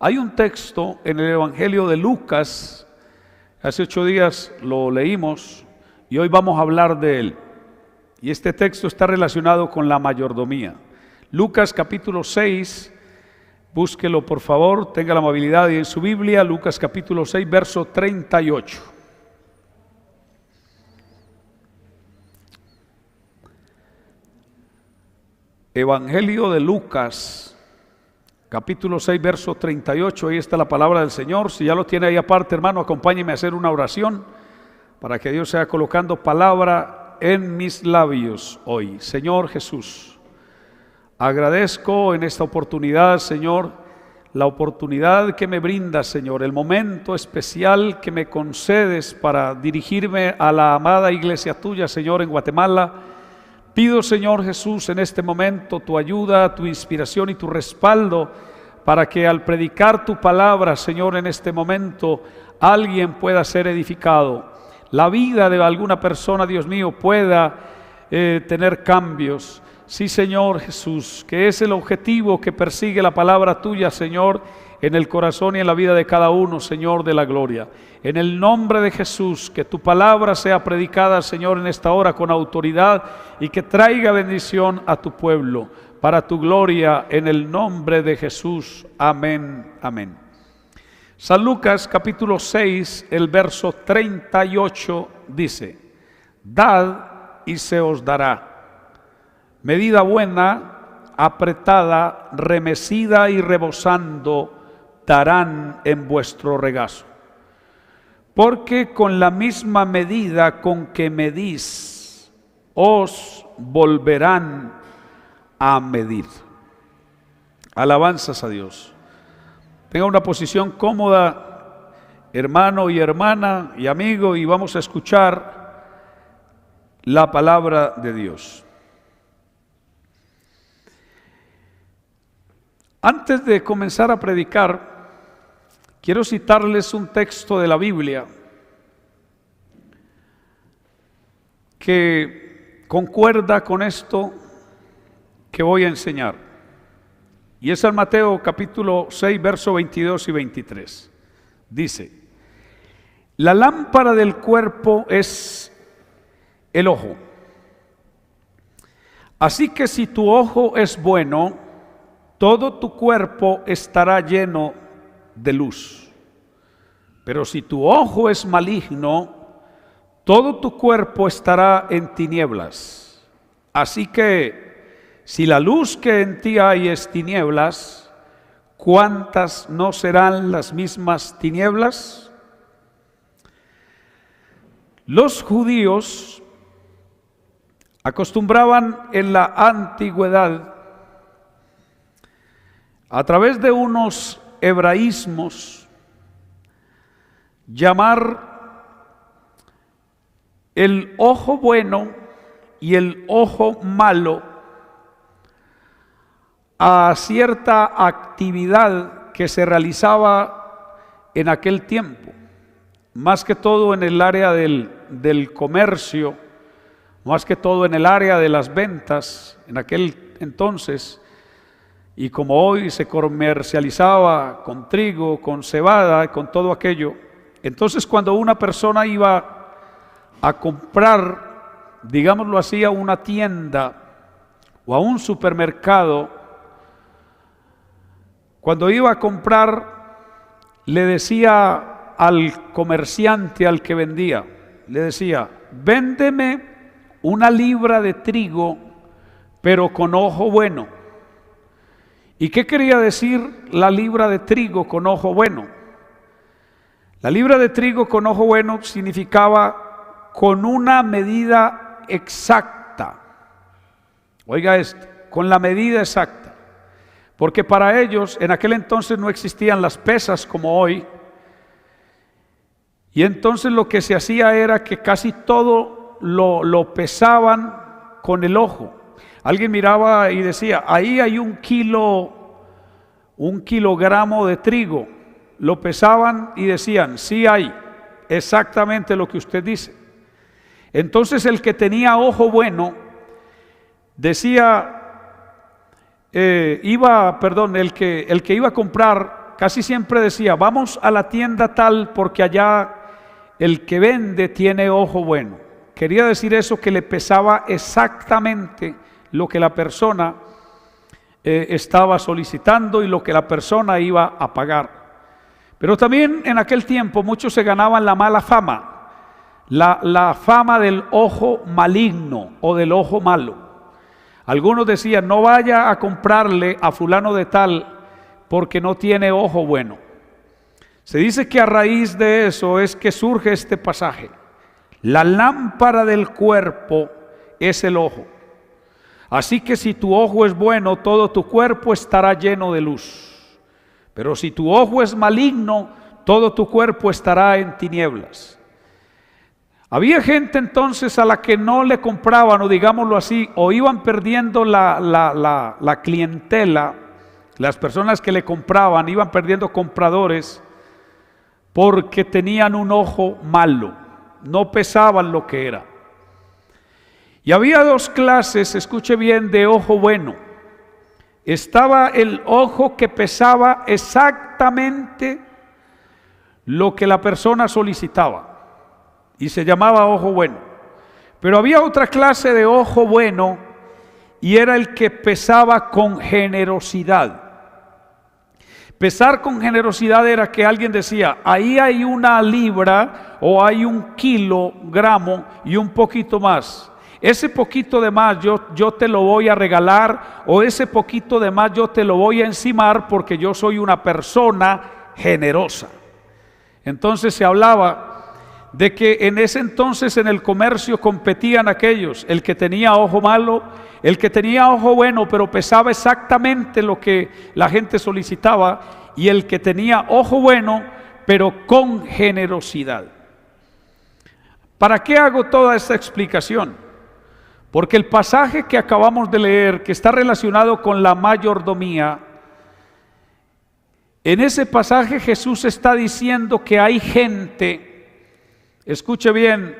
Hay un texto en el Evangelio de Lucas, hace 8 días lo leímos y hoy vamos a hablar de él. Y este texto está relacionado con la mayordomía. Lucas capítulo 6, búsquelo por favor, tenga la amabilidad y en su Biblia, Lucas capítulo 6, verso 38. Evangelio de Lucas, capítulo 6, verso 38, ahí está la palabra del Señor. Si ya lo tiene ahí aparte, hermano, acompáñeme a hacer una oración para que Dios sea colocando palabra en mis labios hoy. Señor Jesús, agradezco en esta oportunidad, Señor, la oportunidad que me brindas, Señor, el momento especial que me concedes para dirigirme a la amada iglesia tuya, Señor, en Guatemala. Pido, Señor Jesús, en este momento tu ayuda, tu inspiración y tu respaldo para que al predicar tu palabra, Señor, en este momento alguien pueda ser edificado. La vida de alguna persona, Dios mío, pueda tener cambios. Sí, Señor Jesús, que es el objetivo que persigue la palabra tuya, Señor, en el corazón y en la vida de cada uno, Señor de la gloria. En el nombre de Jesús, que tu palabra sea predicada, Señor, en esta hora con autoridad y que traiga bendición a tu pueblo, para tu gloria, en el nombre de Jesús. Amén, amén. San Lucas capítulo 6, el verso 38 dice: Dad y se os dará, medida buena, apretada, remecida y rebosando, darán en vuestro regazo. Porque con la misma medida con que medís, os volverán a medir. Alabanzas a Dios. Tenga una posición cómoda, hermano y hermana y amigo, y vamos a escuchar la palabra de Dios. Antes de comenzar a predicar, quiero citarles un texto de la Biblia que concuerda con esto que voy a enseñar. Y es San Mateo capítulo 6, verso 22 y 23. Dice: la lámpara del cuerpo es el ojo. Así que si tu ojo es bueno, todo tu cuerpo estará lleno de luz. Pero si tu ojo es maligno, todo tu cuerpo estará en tinieblas. Así que si la luz que en ti hay es tinieblas, ¿cuántas no serán las mismas tinieblas? Los judíos acostumbraban en la antigüedad, a través de unos hebraísmos, llamar el ojo bueno y el ojo malo a cierta actividad que se realizaba en aquel tiempo, más que todo en el área del comercio, más que todo en el área de las ventas en aquel entonces. Y como hoy se comercializaba con trigo, con cebada, con todo aquello, entonces cuando una persona iba a comprar, digámoslo así, a una tienda o a un supermercado, cuando iba a comprar, le decía al comerciante, al que vendía, le decía: véndeme 1 libra de trigo, pero con ojo bueno. ¿Y qué quería decir la libra de trigo con ojo bueno? La libra de trigo con ojo bueno significaba con una medida exacta. Oiga esto, con la medida exacta. Porque para ellos en aquel entonces no existían las pesas como hoy. Y entonces lo que se hacía era que casi todo lo pesaban con el ojo. Alguien miraba y decía: ahí hay 1 kilogramo de trigo. Lo pesaban y decían: sí hay, exactamente lo que usted dice. Entonces el que tenía ojo bueno decía, el que iba a comprar casi siempre decía, vamos a la tienda tal porque allá el que vende tiene ojo bueno. Quería decir eso, que le pesaba exactamente lo que la persona estaba solicitando y lo que la persona iba a pagar. Pero también en aquel tiempo muchos se ganaban la mala fama, la fama del ojo maligno o del ojo malo. Algunos decían, no vaya a comprarle a fulano de tal porque no tiene ojo bueno. Se dice que a raíz de eso es que surge este pasaje. La lámpara del cuerpo es el ojo. Así que si tu ojo es bueno, todo tu cuerpo estará lleno de luz. Pero si tu ojo es maligno, todo tu cuerpo estará en tinieblas. Había gente entonces a la que no le compraban, o digámoslo así, o iban perdiendo la clientela, las personas que le compraban, iban perdiendo compradores porque tenían un ojo malo, no pesaban lo que era. Y había dos clases, escuche bien, de ojo bueno. Estaba el ojo que pesaba exactamente lo que la persona solicitaba y se llamaba ojo bueno. Pero había otra clase de ojo bueno y era el que pesaba con generosidad. Pesar con generosidad era que alguien decía, ahí hay una libra o hay un kilogramo y un poquito más. Ese poquito de más yo te lo voy a regalar, o ese poquito de más yo te lo voy a encimar porque yo soy una persona generosa. Entonces se hablaba de que en ese entonces en el comercio competían aquellos, el que tenía ojo malo, el que tenía ojo bueno pero pesaba exactamente lo que la gente solicitaba, y el que tenía ojo bueno pero con generosidad. ¿Para qué hago toda esta explicación? Porque el pasaje que acabamos de leer, que está relacionado con la mayordomía, en ese pasaje Jesús está diciendo que hay gente, escuche bien,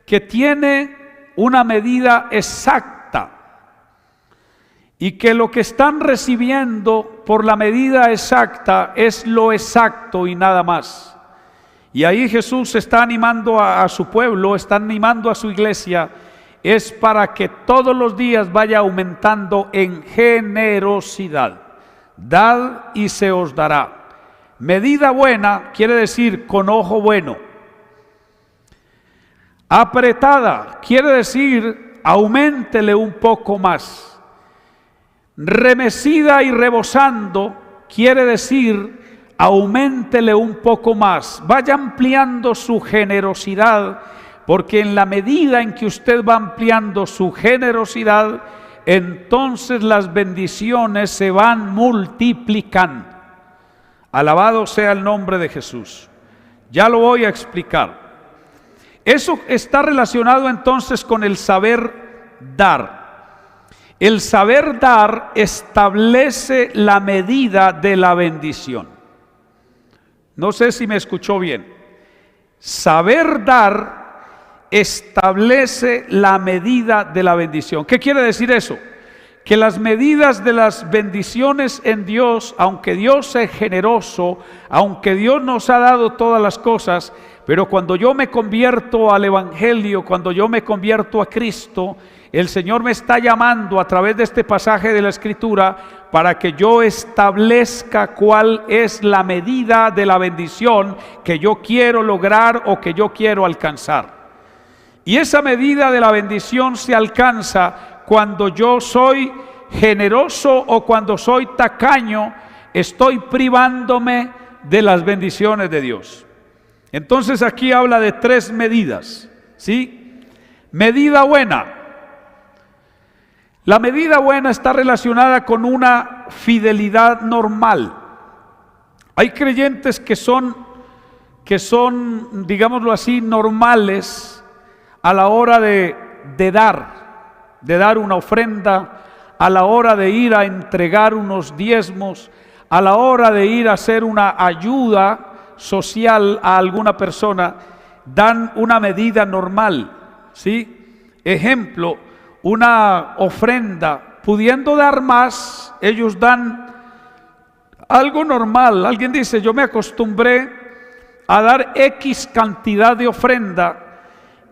que tiene una medida exacta y que lo que están recibiendo por la medida exacta es lo exacto y nada más. Y ahí Jesús está animando a su pueblo, está animando a su iglesia, es para que todos los días vaya aumentando en generosidad. Dad y se os dará. Medida buena quiere decir con ojo bueno. Apretada quiere decir auméntele un poco más. Remecida y rebosando quiere decir auméntele un poco más. Vaya ampliando su generosidad, porque en la medida en que usted va ampliando su generosidad, entonces las bendiciones se van multiplicando. Alabado sea el nombre de Jesús. Ya lo voy a explicar. Eso está relacionado entonces con el saber dar. El saber dar establece la medida de la bendición. No sé si me escuchó bien. Saber dar establece la medida de la bendición. ¿Qué quiere decir eso? Que las medidas de las bendiciones en Dios, aunque Dios es generoso, aunque Dios nos ha dado todas las cosas, pero cuando yo me convierto al Evangelio, cuando yo me convierto a Cristo, el Señor me está llamando a través de este pasaje de la Escritura para que yo establezca cuál es la medida de la bendición que yo quiero lograr o que yo quiero alcanzar. Y esa medida de la bendición se alcanza cuando yo soy generoso o cuando soy tacaño, estoy privándome de las bendiciones de Dios. Entonces aquí habla de tres medidas, ¿sí? Medida buena. La medida buena está relacionada con una fidelidad normal. Hay creyentes que son, digámoslo así, normales a la hora de dar una ofrenda, a la hora de ir a entregar unos diezmos, a la hora de ir a hacer una ayuda social a alguna persona, dan una medida normal, ¿sí? Ejemplo, una ofrenda, pudiendo dar más, ellos dan algo normal. Alguien dice, yo me acostumbré a dar X cantidad de ofrenda,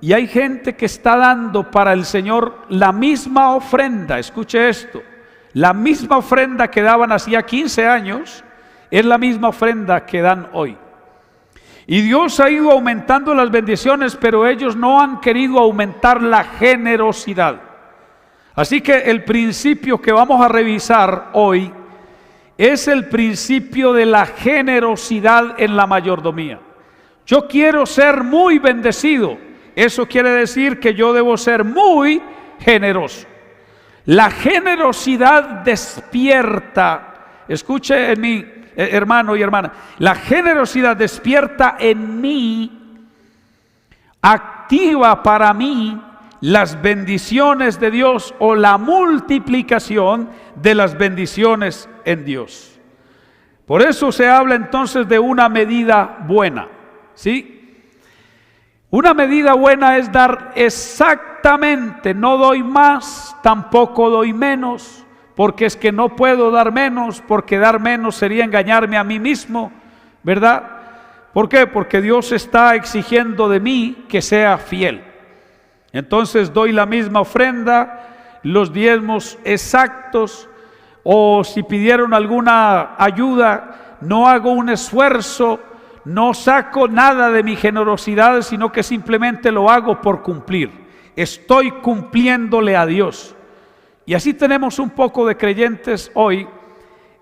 y hay gente que está dando para el Señor la misma ofrenda. Escuche esto, la misma ofrenda que daban hacía 15 años es la misma ofrenda que dan hoy. Y Dios ha ido aumentando las bendiciones, pero ellos no han querido aumentar la generosidad. Así que el principio que vamos a revisar hoy es el principio de la generosidad en la mayordomía. Yo quiero ser muy bendecido. Eso quiere decir que yo debo ser muy generoso. La generosidad despierta, escuche en mí, hermano y hermana, la generosidad despierta en mí, activa para mí las bendiciones de Dios, o la multiplicación de las bendiciones en Dios. Por eso se habla entonces de una medida buena, ¿sí? Una medida buena es dar exactamente, no doy más, tampoco doy menos, porque es que no puedo dar menos, porque dar menos sería engañarme a mí mismo, ¿verdad? ¿Por qué? Porque Dios está exigiendo de mí que sea fiel. Entonces doy la misma ofrenda, los diezmos exactos, o si pidieron alguna ayuda, no hago un esfuerzo, no saco nada de mi generosidad, sino que simplemente lo hago por cumplir. Estoy cumpliéndole a Dios. Y así tenemos un poco de creyentes hoy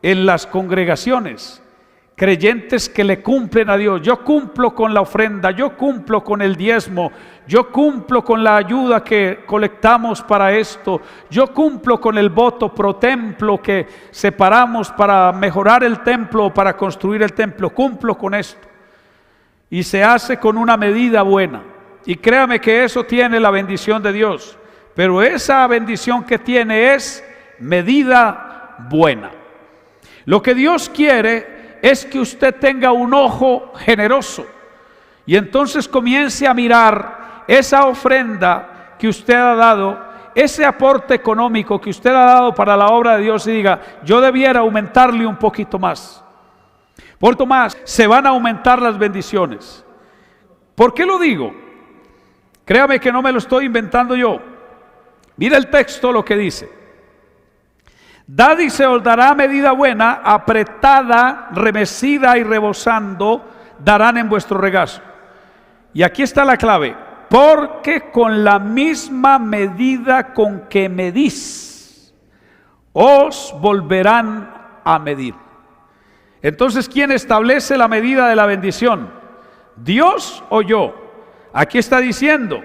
en las congregaciones, creyentes que le cumplen a Dios. Yo cumplo con la ofrenda, yo cumplo con el diezmo, yo cumplo con la ayuda que colectamos para esto, yo cumplo con el voto pro templo que separamos para mejorar el templo o para construir el templo, cumplo con esto. Y se hace con una medida buena. Y créame que eso tiene la bendición de Dios. Pero esa bendición que tiene es medida buena. Lo que Dios quiere es que usted tenga un ojo generoso. Y entonces comience a mirar esa ofrenda que usted ha dado, ese aporte económico que usted ha dado para la obra de Dios, y diga, yo debiera aumentarle un poquito más. Por tanto más, se van a aumentar las bendiciones. ¿Por qué lo digo? Créame que no me lo estoy inventando yo. Mira el texto lo que dice. Dad y se os dará medida buena, apretada, remecida y rebosando, darán en vuestro regazo. Y aquí está la clave. Porque con la misma medida con que medís, os volverán a medir. Entonces, ¿quién establece la medida de la bendición? ¿Dios o yo? Aquí está diciendo,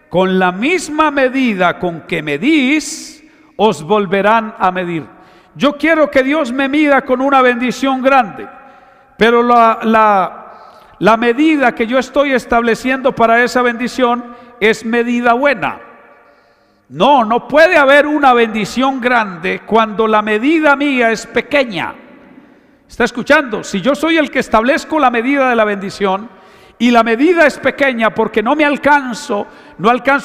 con la misma medida con que medís, os volverán a medir. Yo quiero que Dios me mida con una bendición grande, pero la medida que yo estoy estableciendo para esa bendición es medida buena. No puede haber una bendición grande cuando la medida mía es pequeña. ¿Está escuchando? Si yo soy el que establezco la medida de la bendición y la medida es pequeña porque no alcanzo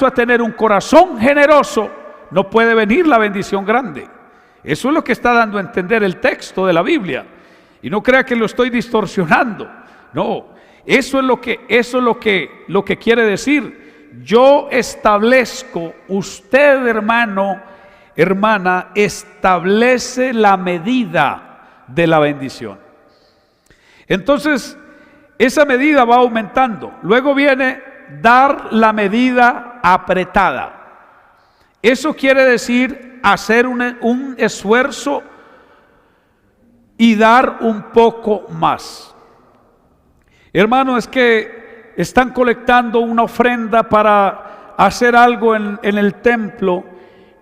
a tener un corazón generoso, no puede venir la bendición grande. Eso es lo que está dando a entender el texto de la Biblia. Y no crea que lo estoy distorsionando. No, eso es lo que quiere decir. Yo establezco, usted hermano, hermana, establece la medida de la bendición. Entonces, esa medida va aumentando. Luego viene dar la medida apretada. Eso quiere decir hacer un esfuerzo y dar un poco más. Hermano, es que están colectando una ofrenda para hacer algo en el templo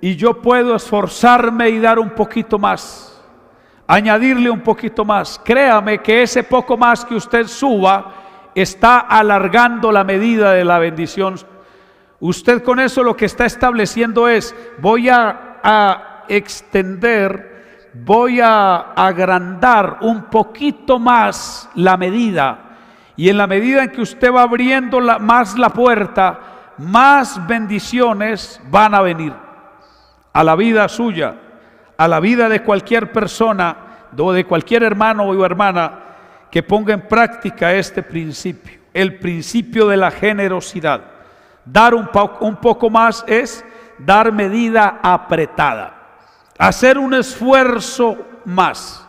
y yo puedo esforzarme y dar un poquito más, añadirle un poquito más. Créame que ese poco más que usted suba está alargando la medida de la bendición. Usted con eso lo que está estableciendo es, voy a extender, voy a agrandar un poquito más la medida. Y en la medida en que usted va abriendo más la puerta, más bendiciones van a venir a la vida suya, a la vida de cualquier persona o de cualquier hermano o hermana que ponga en práctica este principio, el principio de la generosidad. Dar un poco más es dar medida apretada, hacer un esfuerzo más,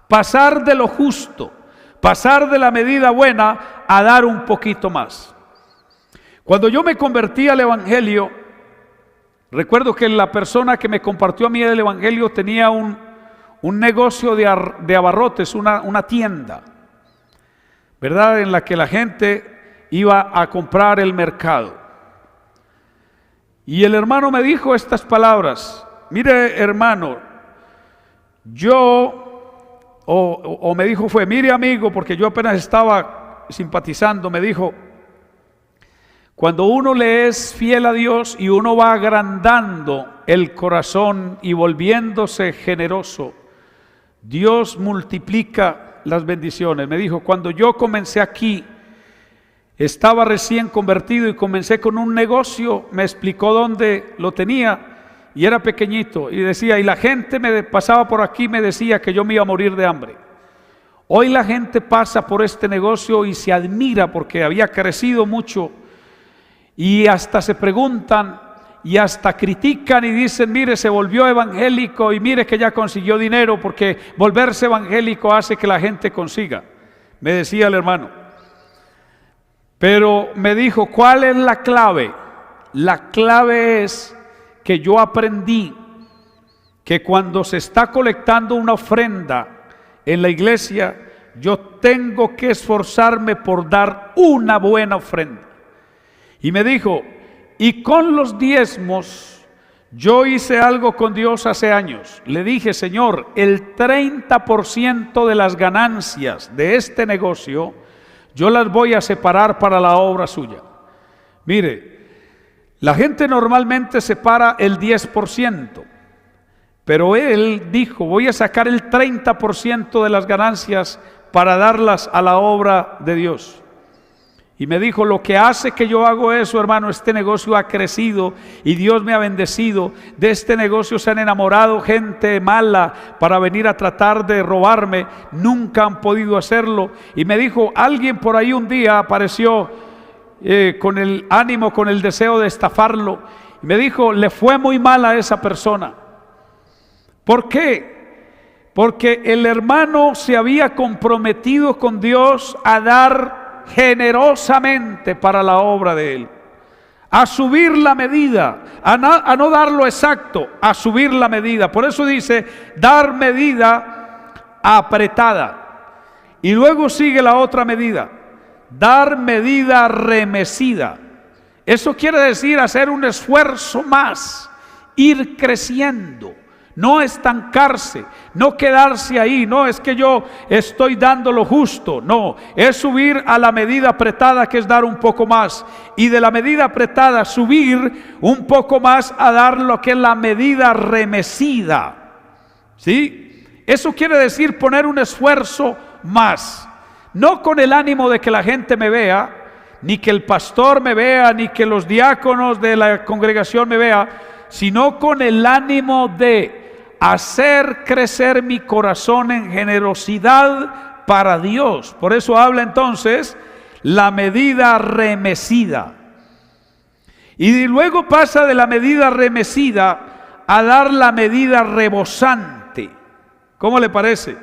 pasar de lo justo, pasar de la medida buena a dar un poquito más. Cuando yo me convertí al Evangelio, recuerdo que la persona que me compartió a mí el Evangelio tenía un negocio de abarrotes, una tienda, ¿verdad? En la que la gente iba a comprar el mercado. Y el hermano me dijo estas palabras: mire, hermano, me dijo mire, amigo, porque yo apenas estaba simpatizando, me dijo: cuando uno le es fiel a Dios y uno va agrandando el corazón y volviéndose generoso, Dios multiplica las bendiciones. Me dijo: cuando yo comencé aquí, estaba recién convertido y comencé con un negocio, me explicó dónde lo tenía y era pequeñito, y decía, y la gente me pasaba por aquí y me decía que yo me iba a morir de hambre. Hoy la gente pasa por este negocio y se admira porque había crecido mucho, y hasta se preguntan y hasta critican y dicen: mire, se volvió evangélico y mire que ya consiguió dinero, porque volverse evangélico hace que la gente consiga, me decía el hermano. Pero me dijo: ¿cuál es la clave? La clave es que yo aprendí que cuando se está colectando una ofrenda en la iglesia, yo tengo que esforzarme por dar una buena ofrenda. Y me dijo: y con los diezmos, yo hice algo con Dios hace años. Le dije: Señor, el 30% de las ganancias de este negocio, yo las voy a separar para la obra suya. Mire, la gente normalmente separa el 10%, pero él dijo: voy a sacar el 30% de las ganancias para darlas a la obra de Dios. Y me dijo: lo que hace que yo hago eso, hermano, este negocio ha crecido y Dios me ha bendecido. De este negocio se han enamorado gente mala para venir a tratar de robarme, nunca han podido hacerlo. Y me dijo: alguien por ahí un día apareció con el ánimo, con el deseo de estafarlo. Y me dijo: le fue muy mal a esa persona. ¿Por qué? Porque el hermano se había comprometido con Dios a dar generosamente para la obra de él, a subir la medida, a no dar lo exacto, a subir la medida. Por eso dice: dar medida apretada. Y luego sigue la otra medida: dar medida remecida. Eso quiere decir hacer un esfuerzo más, ir creciendo, no estancarse, no quedarse ahí. No es que yo estoy dando lo justo, no, es subir a la medida apretada, que es dar un poco más, y de la medida apretada subir un poco más a dar lo que es la medida remecida. ¿Sí? Eso quiere decir poner un esfuerzo más, no con el ánimo de que la gente me vea, ni que el pastor me vea, ni que los diáconos de la congregación me vea, sino con el ánimo de hacer crecer mi corazón en generosidad para Dios. Por eso habla entonces la medida remecida. Y luego pasa de la medida remecida a dar la medida rebosante. ¿Cómo le parece?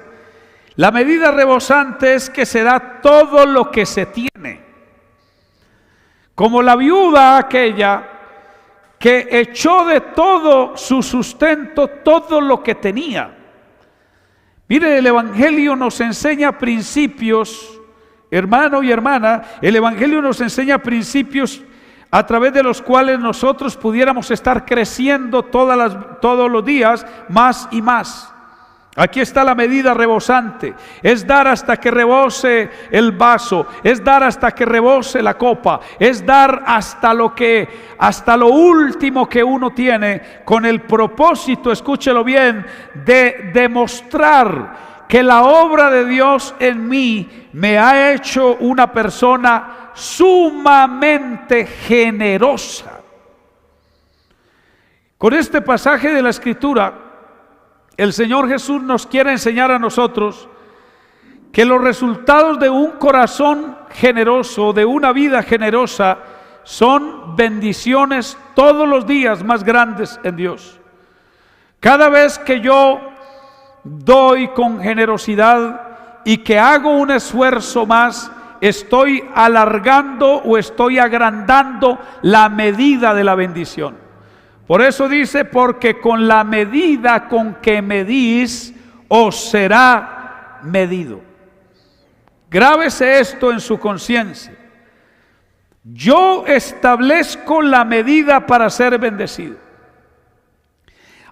La medida rebosante es que se da todo lo que se tiene. Como la viuda aquella que echó de todo su sustento, todo lo que tenía. Mire, el Evangelio nos enseña principios, hermano y hermana. El Evangelio nos enseña principios a través de los cuales nosotros pudiéramos estar creciendo todos los días más y más. Aquí está la medida rebosante: es dar hasta que rebose el vaso, es dar hasta que rebose la copa, es dar hasta lo último que uno tiene, con el propósito, escúchelo bien, de demostrar que la obra de Dios en mí me ha hecho una persona sumamente generosa. Con este pasaje de la Escritura, el Señor Jesús nos quiere enseñar a nosotros que los resultados de un corazón generoso, de una vida generosa, son bendiciones todos los días más grandes en Dios. Cada vez que yo doy con generosidad y que hago un esfuerzo más, estoy alargando o estoy agrandando la medida de la bendición. Por eso dice, porque con la medida con que medís, os será medido. Grábese esto en su conciencia. Yo establezco la medida para ser bendecido.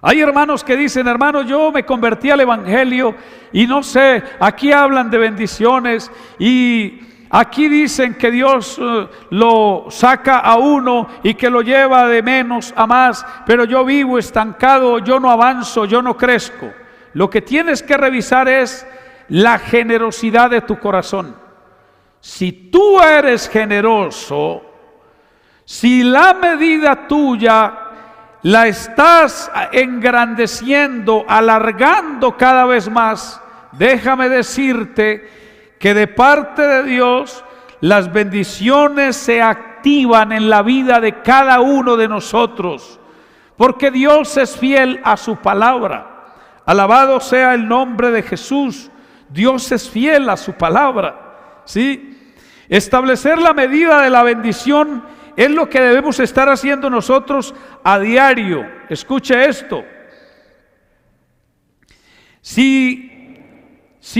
Hay hermanos que dicen, hermano, yo me convertí al evangelio y no sé, aquí hablan de bendiciones y aquí dicen que Dios lo saca a uno y que lo lleva de menos a más, pero yo vivo estancado, yo no avanzo, yo no crezco. Lo que tienes que revisar es la generosidad de tu corazón. Si tú eres generoso, si la medida tuya la estás engrandeciendo, alargando cada vez más, déjame decirte que de parte de Dios las bendiciones se activan en la vida de cada uno de nosotros, porque Dios es fiel a su palabra. Alabado sea el nombre de Jesús. Dios es fiel a su palabra, ¿sí? Establecer la medida de la bendición es lo que debemos estar haciendo nosotros a diario. Escuche esto. Si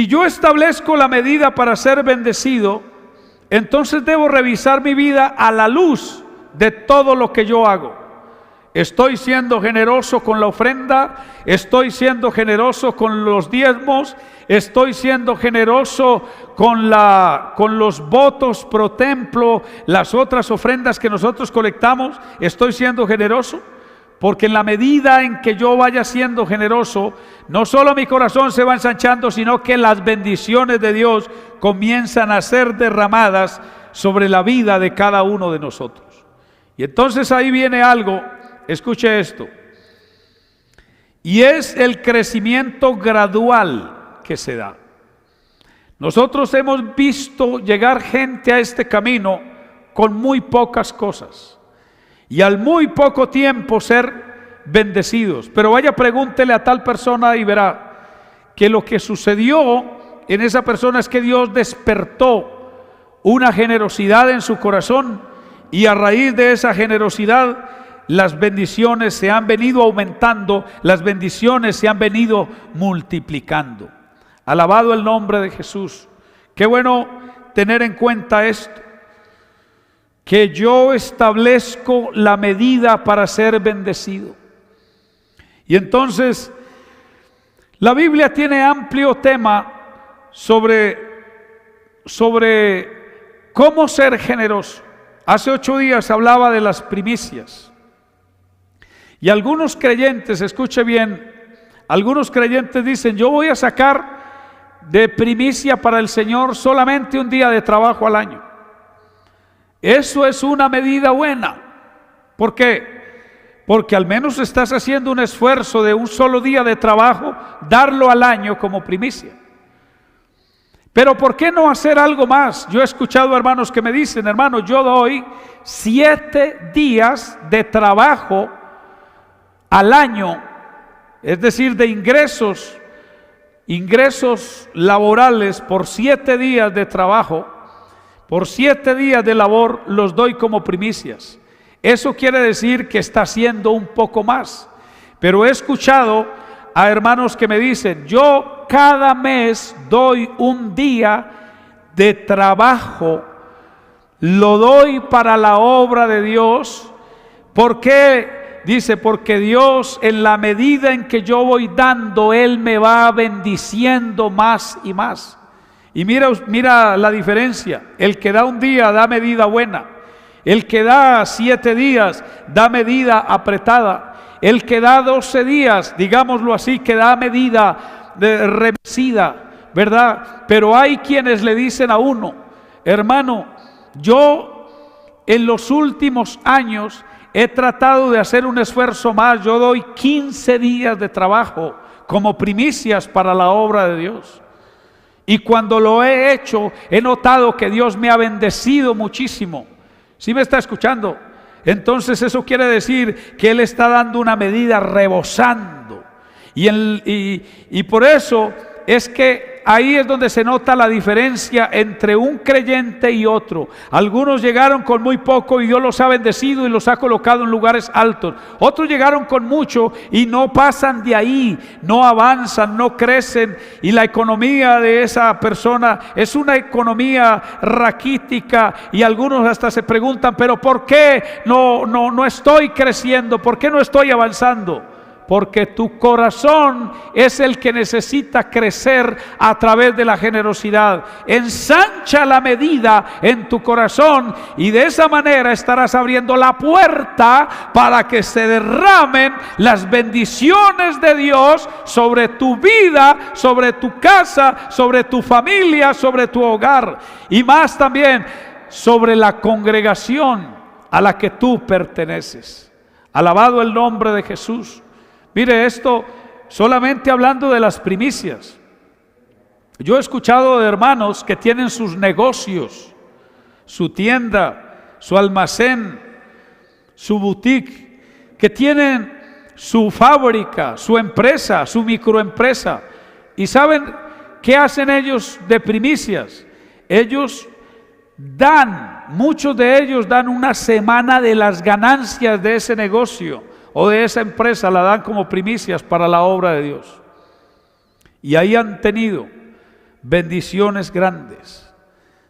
yo establezco la medida para ser bendecido, entonces debo revisar mi vida a la luz de todo lo que yo hago. Estoy siendo generoso con la ofrenda, estoy siendo generoso con los diezmos, estoy siendo generoso con los votos pro templo, las otras ofrendas que nosotros colectamos, estoy siendo generoso. Porque en la medida en que yo vaya siendo generoso, no solo mi corazón se va ensanchando, sino que las bendiciones de Dios comienzan a ser derramadas sobre la vida de cada uno de nosotros. Y entonces ahí viene algo, escuche esto, y es el crecimiento gradual que se da. Nosotros hemos visto llegar gente a este camino con muy pocas cosas y al muy poco tiempo ser bendecidos. Pero vaya, pregúntele a tal persona y verá que lo que sucedió en esa persona es que Dios despertó una generosidad en su corazón, y a raíz de esa generosidad las bendiciones se han venido aumentando, las bendiciones se han venido multiplicando. Alabado el nombre de Jesús. Qué bueno tener en cuenta esto, que yo establezco la medida para ser bendecido. Y entonces la Biblia tiene amplio tema sobre cómo ser generoso. Hace 8 días hablaba de las primicias. Y algunos creyentes, escuche bien, algunos creyentes dicen, yo voy a sacar de primicia para el Señor solamente un día de trabajo al año. Eso es una medida buena. ¿Por qué? Porque al menos estás haciendo un esfuerzo de un solo día de trabajo, darlo al año como primicia. Pero ¿por qué no hacer algo más? Yo he escuchado hermanos que me dicen, hermano, yo doy 7 días de trabajo al año, es decir, de ingresos laborales por 7 días de trabajo, por 7 días de labor los doy como primicias. Eso quiere decir que está haciendo un poco más. Pero he escuchado a hermanos que me dicen, yo cada mes doy un día de trabajo, lo doy para la obra de Dios. ¿Por qué? Dice, porque Dios, en la medida en que yo voy dando, Él me va bendiciendo más y más. Y mira la diferencia. El que da un día da medida buena. El que da 7 días da medida apretada. El que da 12 días, digámoslo así, que da medida remecida, ¿verdad? Pero hay quienes le dicen a uno, hermano, yo en los últimos años he tratado de hacer un esfuerzo más, yo doy 15 días de trabajo como primicias para la obra de Dios. Y cuando lo he hecho, he notado que Dios me ha bendecido muchísimo. ¿Sí me está escuchando? Entonces eso quiere decir que Él está dando una medida rebosando. Y por eso es que ahí es donde se nota la diferencia entre un creyente y otro. Algunos llegaron con muy poco y Dios los ha bendecido y los ha colocado en lugares altos. Otros llegaron con mucho y no pasan de ahí, no avanzan, no crecen, y la economía de esa persona es una economía raquítica, y algunos hasta se preguntan, pero ¿por qué no estoy creciendo? ¿Por qué no estoy avanzando? Porque tu corazón es el que necesita crecer a través de la generosidad. Ensancha la medida en tu corazón y de esa manera estarás abriendo la puerta para que se derramen las bendiciones de Dios sobre tu vida, sobre tu casa, sobre tu familia, sobre tu hogar, y más también sobre la congregación a la que tú perteneces. Alabado el nombre de Jesús. Mire esto, solamente hablando de las primicias. Yo he escuchado de hermanos que tienen sus negocios, su tienda, su almacén, su boutique, que tienen su fábrica, su empresa, su microempresa. ¿Y saben qué hacen ellos de primicias? Ellos dan, muchos de ellos dan una semana de las ganancias de ese negocio o de esa empresa, la dan como primicias para la obra de Dios. Y ahí han tenido bendiciones grandes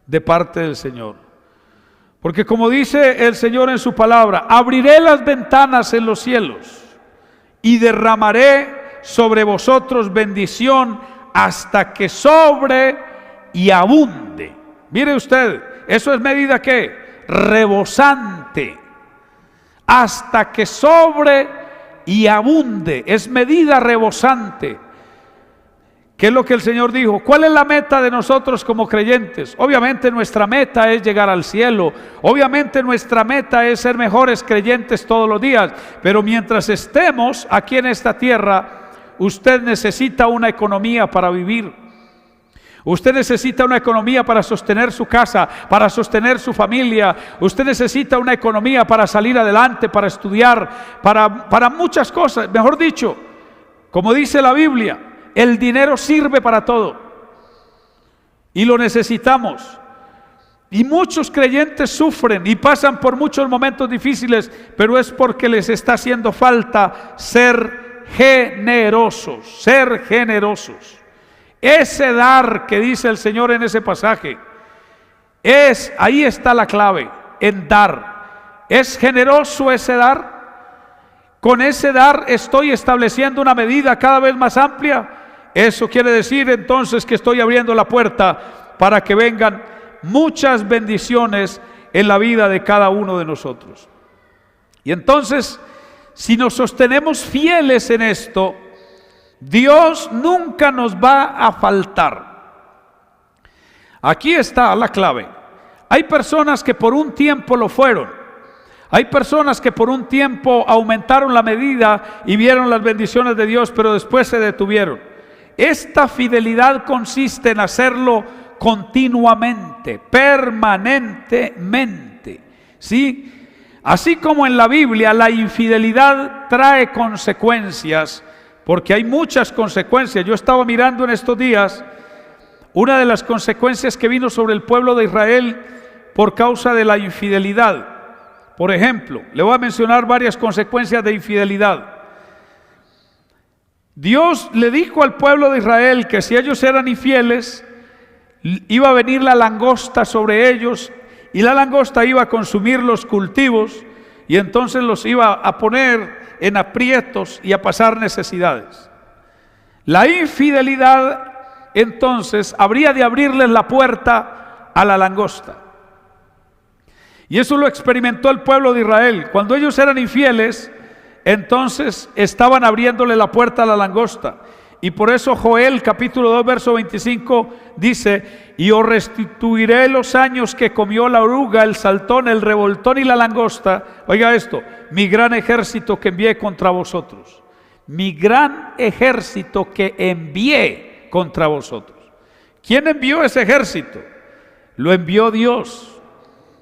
de parte del Señor. Porque como dice el Señor en su palabra, abriré las ventanas en los cielos y derramaré sobre vosotros bendición hasta que sobre y abunde. Mire usted, eso es medida ¿qué? Rebosante. Hasta que sobre y abunde, es medida rebosante. ¿Qué es lo que el Señor dijo? ¿Cuál es la meta de nosotros como creyentes? Obviamente nuestra meta es llegar al cielo. Obviamente nuestra meta es ser mejores creyentes todos los días. Pero mientras estemos aquí en esta tierra, usted necesita una economía para vivir. Usted necesita una economía para sostener su casa, para sostener su familia. Usted necesita una economía para salir adelante, para estudiar, para muchas cosas. Mejor dicho, como dice la Biblia, el dinero sirve para todo y lo necesitamos. Y muchos creyentes sufren y pasan por muchos momentos difíciles, pero es porque les está haciendo falta ser generosos, ser generosos. Ese dar que dice el Señor en ese pasaje, ahí está la clave, en dar. ¿Es generoso ese dar? Con ese dar estoy estableciendo una medida cada vez más amplia. Eso quiere decir entonces que estoy abriendo la puerta para que vengan muchas bendiciones en la vida de cada uno de nosotros. Y entonces, si nos sostenemos fieles en esto, Dios nunca nos va a faltar. Aquí está la clave. Hay personas que por un tiempo lo fueron. Hay personas que por un tiempo aumentaron la medida y vieron las bendiciones de Dios, pero después se detuvieron. Esta fidelidad consiste en hacerlo continuamente, permanentemente, ¿sí? Así como en la Biblia la infidelidad trae consecuencias, porque hay muchas consecuencias. Yo estaba mirando en estos días una de las consecuencias que vino sobre el pueblo de Israel por causa de la infidelidad. Por ejemplo, le voy a mencionar varias consecuencias de infidelidad. Dios le dijo al pueblo de Israel que si ellos eran infieles, iba a venir la langosta sobre ellos, y la langosta iba a consumir los cultivos, y entonces los iba a poner en aprietos y a pasar necesidades. La infidelidad entonces habría de abrirles la puerta a la langosta. Y eso lo experimentó el pueblo de Israel. Cuando ellos eran infieles, entonces estaban abriéndole la puerta a la langosta. Y por eso Joel capítulo 2 verso 25 dice: y os restituiré los años que comió la oruga, el saltón, el revoltón y la langosta. Oiga esto: mi gran ejército que envié contra vosotros. mi gran ejército que envié contra vosotros. ¿Quién envió ese ejército? Lo envió Dios.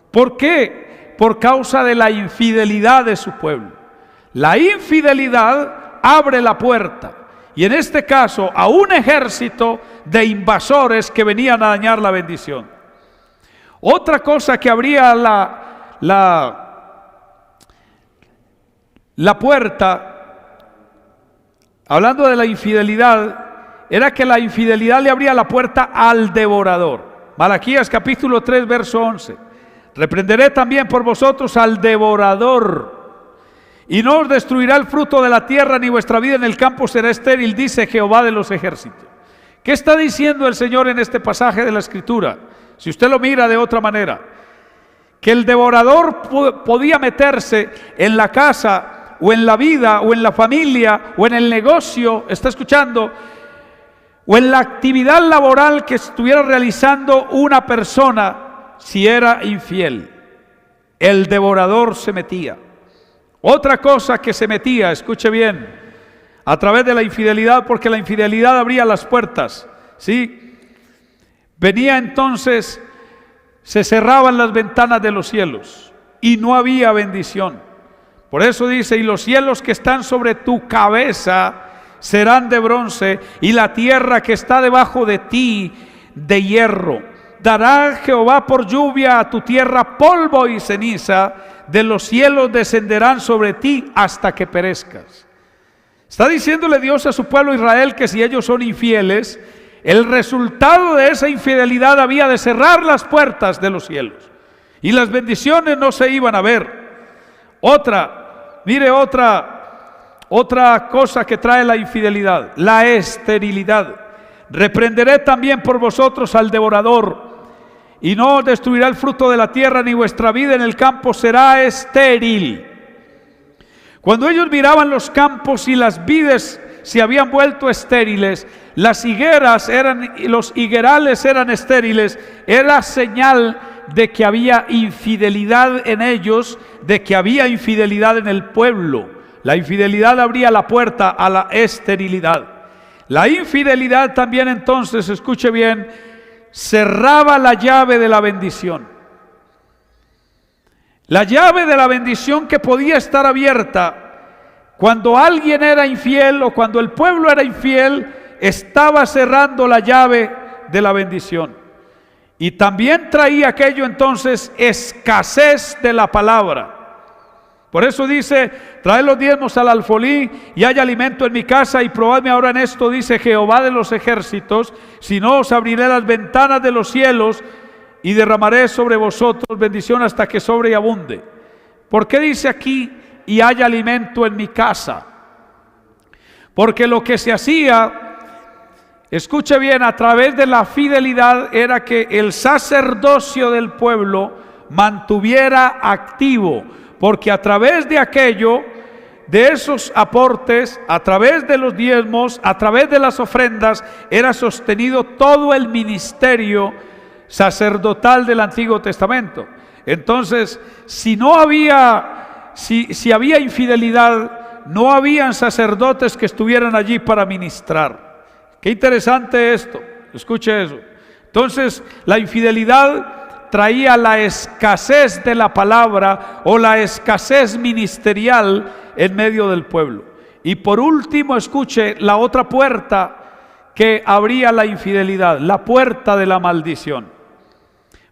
¿Por qué? Por causa de la infidelidad de su pueblo. La infidelidad abre la puerta, y en este caso a un ejército de invasores que venían a dañar la bendición. Otra cosa que abría la puerta, hablando de la infidelidad, era que la infidelidad le abría la puerta al devorador. Malaquías capítulo 3 verso 11. Reprenderé también por vosotros al devorador, y no os destruirá el fruto de la tierra, ni vuestra vida en el campo será estéril, dice Jehová de los ejércitos. ¿Qué está diciendo el Señor en este pasaje de la Escritura? Si usted lo mira de otra manera, que el devorador podía meterse en la casa, o en la vida, o en la familia, o en el negocio, ¿está escuchando?, o en la actividad laboral que estuviera realizando una persona. Si era infiel, el devorador se metía. Otra cosa que se metía, escuche bien, a través de la infidelidad, porque la infidelidad abría las puertas, ¿sí? Venía entonces, se cerraban las ventanas de los cielos y no había bendición. Por eso dice, y los cielos que están sobre tu cabeza serán de bronce, y la tierra que está debajo de ti de hierro. Dará Jehová por lluvia a tu tierra polvo y ceniza, de los cielos descenderán sobre ti hasta que perezcas. Está diciéndole Dios a su pueblo Israel que si ellos son infieles, el resultado de esa infidelidad había de cerrar las puertas de los cielos, y las bendiciones no se iban a ver. Otra cosa que trae la infidelidad, la esterilidad. Reprenderé también por vosotros al devorador, y no os destruirá el fruto de la tierra, ni vuestra vida en el campo será estéril. Cuando ellos miraban los campos y las vides se habían vuelto estériles, las higueras los higuerales eran estériles, era señal de que había infidelidad en ellos, de que había infidelidad en el pueblo. La infidelidad abría la puerta a la esterilidad. La infidelidad también, entonces, escuche bien, cerraba la llave de la bendición. La llave de la bendición que podía estar abierta cuando alguien era infiel, o cuando el pueblo era infiel, estaba cerrando la llave de la bendición. Y también traía aquello entonces escasez de la palabra. Por eso dice, traed los diezmos al alfolí y haya alimento en mi casa, y probadme ahora en esto, dice Jehová de los ejércitos, si no os abriré las ventanas de los cielos y derramaré sobre vosotros bendición hasta que sobre y abunde. ¿Por qué dice aquí, y haya alimento en mi casa? Porque lo que se hacía, escuche bien, a través de la fidelidad, era que el sacerdocio del pueblo mantuviera activo, porque a través de aquello, de esos aportes, a través de los diezmos, a través de las ofrendas, era sostenido todo el ministerio sacerdotal del Antiguo Testamento. Entonces, si había infidelidad, no habían sacerdotes que estuvieran allí para ministrar. Qué interesante esto, escuche eso. Entonces, la infidelidad traía la escasez de la palabra, o la escasez ministerial en medio del pueblo. Y por último, escuche la otra puerta que abría la infidelidad, la puerta de la maldición.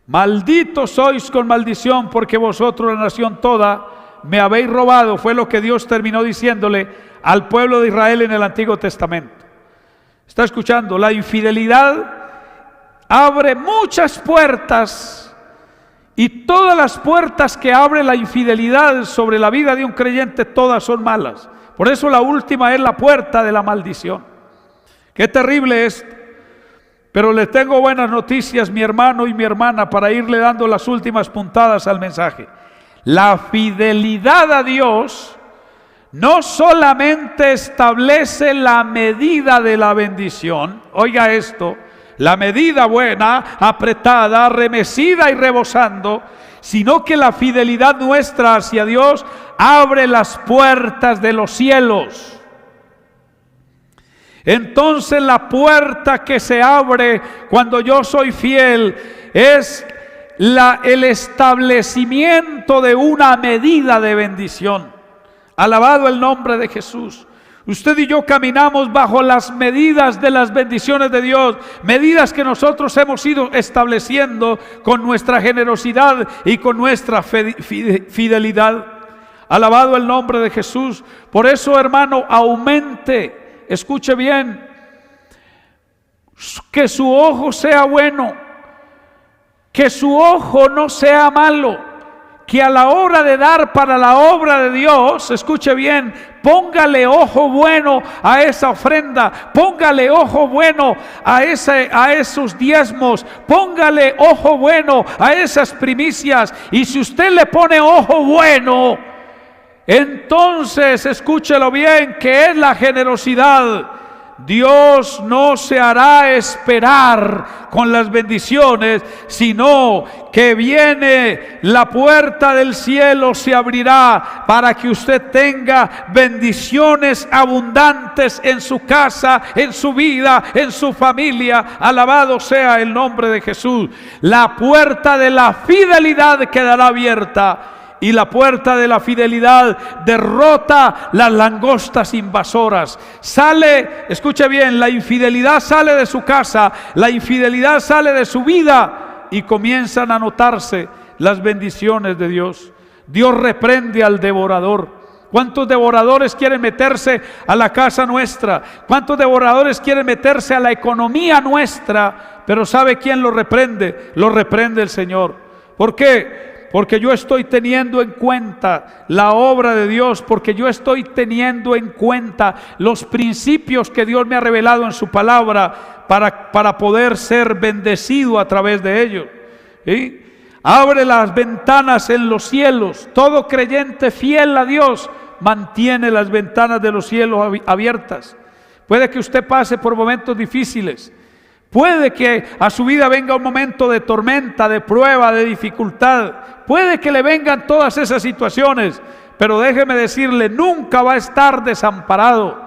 Malditos sois con maldición, porque vosotros, la nación toda, me habéis robado. Fue lo que Dios terminó diciéndole al pueblo de Israel en el Antiguo Testamento. ¿Está escuchando? La infidelidad abre muchas puertas, y todas las puertas que abre la infidelidad sobre la vida de un creyente, todas son malas. Por eso la última es la puerta de la maldición. Qué terrible es. Pero le tengo buenas noticias, mi hermano y mi hermana, para irle dando las últimas puntadas al mensaje. La fidelidad a Dios no solamente establece la medida de la bendición, oiga esto, la medida buena, apretada, remecida y rebosando, sino que la fidelidad nuestra hacia Dios abre las puertas de los cielos. Entonces la puerta que se abre cuando yo soy fiel es el establecimiento de una medida de bendición. Alabado el nombre de Jesús. Usted y yo caminamos bajo las medidas de las bendiciones de Dios, medidas que nosotros hemos ido estableciendo con nuestra generosidad y con nuestra fidelidad. Alabado el nombre de Jesús. Por eso, hermano, aumente, escuche bien, que su ojo sea bueno, que su ojo no sea malo. Que a la hora de dar para la obra de Dios, escuche bien, póngale ojo bueno a esa ofrenda, póngale ojo bueno a esos diezmos, póngale ojo bueno a esas primicias. Y si usted le pone ojo bueno, entonces escúchelo bien, que es la generosidad. Dios no se hará esperar con las bendiciones, sino que viene la puerta del cielo, se abrirá para que usted tenga bendiciones abundantes en su casa, en su vida, en su familia. Alabado sea el nombre de Jesús. La puerta de la fidelidad quedará abierta. Y la puerta de la fidelidad derrota las langostas invasoras. Sale, escuche bien, la infidelidad sale de su casa, la infidelidad sale de su vida y comienzan a notarse las bendiciones de Dios. Dios reprende al devorador. ¿Cuántos devoradores quieren meterse a la casa nuestra? ¿Cuántos devoradores quieren meterse a la economía nuestra? Pero ¿sabe quién lo reprende? Lo reprende el Señor. ¿Por qué? Porque yo estoy teniendo en cuenta la obra de Dios, porque yo estoy teniendo en cuenta los principios que Dios me ha revelado en su palabra para poder ser bendecido a través de ellos. ¿Sí? Abre las ventanas en los cielos. Todo creyente fiel a Dios mantiene las ventanas de los cielos abiertas. Puede que usted pase por momentos difíciles. Puede que a su vida venga un momento de tormenta, de prueba, de dificultad. Puede que le vengan todas esas situaciones, pero déjeme decirle, nunca va a estar desamparado.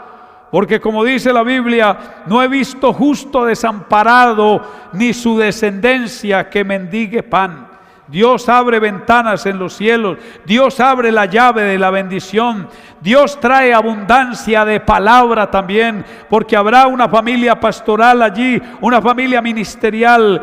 Porque como dice la Biblia, no he visto justo desamparado, ni su descendencia que mendigue pan. Dios abre ventanas en los cielos. Dios abre la llave de la bendición. Dios trae abundancia de palabra también, porque habrá una familia pastoral allí, una familia ministerial,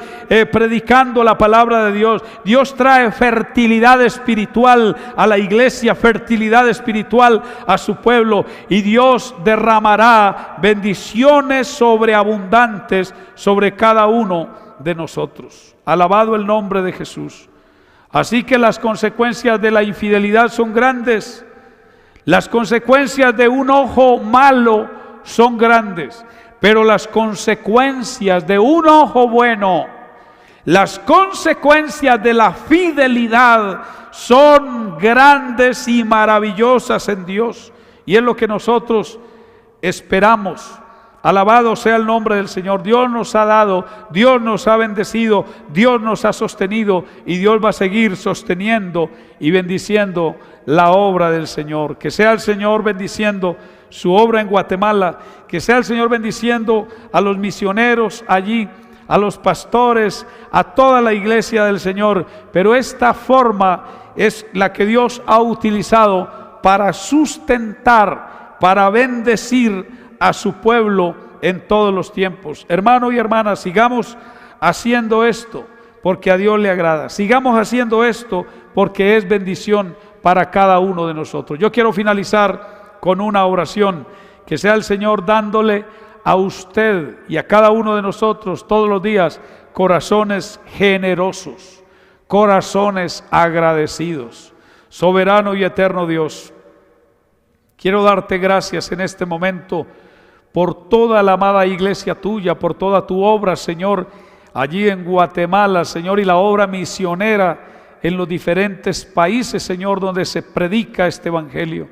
predicando la palabra de Dios. Dios trae fertilidad espiritual a la iglesia, fertilidad espiritual a su pueblo, y Dios derramará bendiciones sobreabundantes sobre cada uno de nosotros. Alabado el nombre de Jesús. Así que las consecuencias de la infidelidad son grandes. Las consecuencias de un ojo malo son grandes, pero las consecuencias de un ojo bueno, las consecuencias de la fidelidad son grandes y maravillosas en Dios. Y es lo que nosotros esperamos. Alabado sea el nombre del Señor. Dios nos ha dado, Dios nos ha bendecido, Dios nos ha sostenido, y Dios va a seguir sosteniendo y bendiciendo la obra del Señor. Que sea el Señor bendiciendo su obra en Guatemala, que sea el Señor bendiciendo a los misioneros allí, a los pastores, a toda la iglesia del Señor. Pero esta forma es la que Dios ha utilizado para sustentar, para bendecir a su pueblo en todos los tiempos. Hermano y hermana, sigamos haciendo esto porque a Dios le agrada. Sigamos haciendo esto porque es bendición para cada uno de nosotros. Yo quiero finalizar con una oración. Que sea el Señor dándole a usted y a cada uno de nosotros todos los días corazones generosos, corazones agradecidos. Soberano y eterno Dios, quiero darte gracias en este momento por toda la amada iglesia tuya, por toda tu obra, Señor, allí en Guatemala, Señor, y la obra misionera en los diferentes países, Señor, donde se predica este evangelio.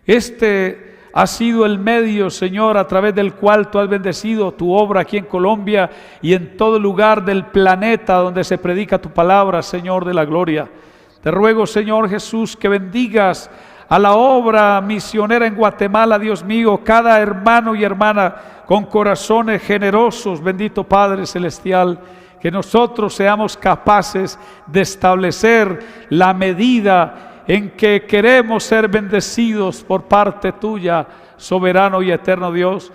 Este ha sido el medio, Señor, a través del cual tú has bendecido tu obra aquí en Colombia y en todo lugar del planeta donde se predica tu palabra, Señor de la gloria. Te ruego, Señor Jesús, que bendigas a la obra misionera en Guatemala, Dios mío, cada hermano y hermana con corazones generosos, bendito Padre Celestial, que nosotros seamos capaces de establecer la medida en que queremos ser bendecidos por parte tuya, soberano y eterno Dios.